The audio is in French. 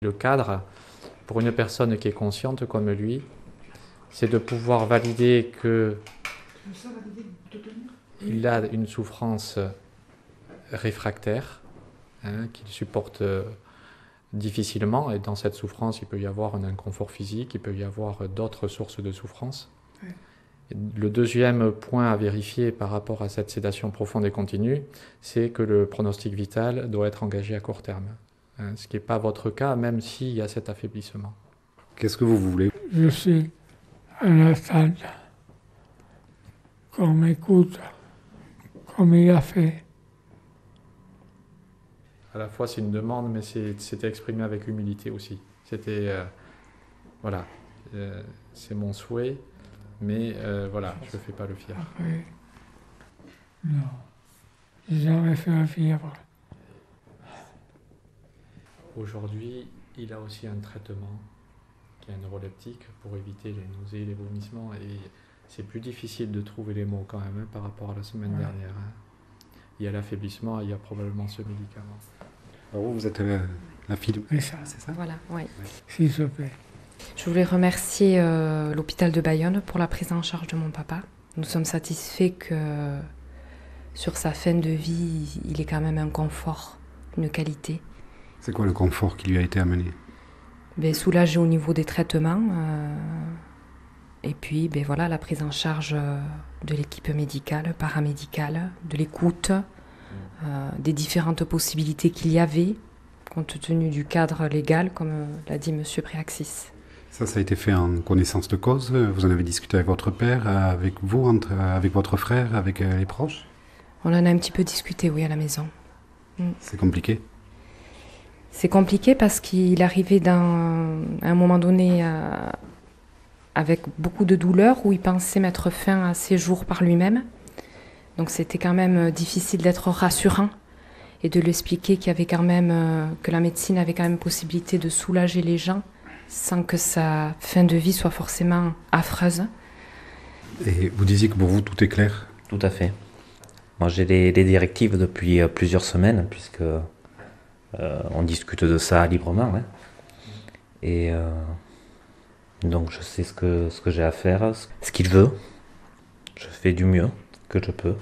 Le cadre, pour une personne qui est consciente comme lui, c'est de pouvoir valider qu'il a une souffrance réfractaire, qu'il supporte difficilement, et dans cette souffrance, il peut y avoir un inconfort physique, il peut y avoir d'autres sources de souffrance. Oui. Le deuxième point à vérifier par rapport à cette sédation profonde et continue, c'est que le pronostic vital doit être engagé à court terme. Ce qui n'est pas votre cas, même s'il y a cet affaiblissement. Qu'est-ce que vous voulez? Je suis en attente qu'on m'écoute comme il a fait. À la fois c'est une demande, mais c'était exprimé avec humilité aussi. C'était, voilà, c'est mon souhait, mais voilà, je ne fais pas le fier. Après, non, j'ai jamais fait un fièvre. Aujourd'hui, il a aussi un traitement qui est un neuroleptique pour éviter les nausées, les vomissements, et c'est plus difficile de trouver les mots quand même par rapport à la semaine dernière. Il y a l'affaiblissement, il y a probablement ce médicament. Alors vous êtes la fille de... C'est ça. C'est ça? Voilà, oui. S'il te plaît. Je voulais remercier l'hôpital de Bayonne pour la prise en charge de mon papa. Nous sommes satisfaits que sur sa fin de vie, il ait quand même un confort, une qualité. C'est quoi le confort qui lui a été amené? Soulagé au niveau des traitements et puis voilà, la prise en charge de l'équipe médicale, paramédicale, de l'écoute, des différentes possibilités qu'il y avait compte tenu du cadre légal, comme l'a dit M. Préaxis. Ça a été fait en connaissance de cause? Vous en avez discuté avec votre père, avec vous, avec votre frère, avec les proches? On en a un petit peu discuté, oui, à la maison. C'est compliqué? C'est compliqué parce qu'il arrivait à un moment donné avec beaucoup de douleur où il pensait mettre fin à ses jours par lui-même. Donc c'était quand même difficile d'être rassurant et de lui expliquer qu'il y avait quand même, que la médecine avait quand même possibilité de soulager les gens sans que sa fin de vie soit forcément affreuse. Et vous disiez que pour vous tout est clair? Tout à fait. Moi j'ai les directives depuis plusieurs semaines puisque on discute de ça librement, hein. Et donc je sais ce que j'ai à faire, ce qu'il veut. Je fais du mieux que je peux.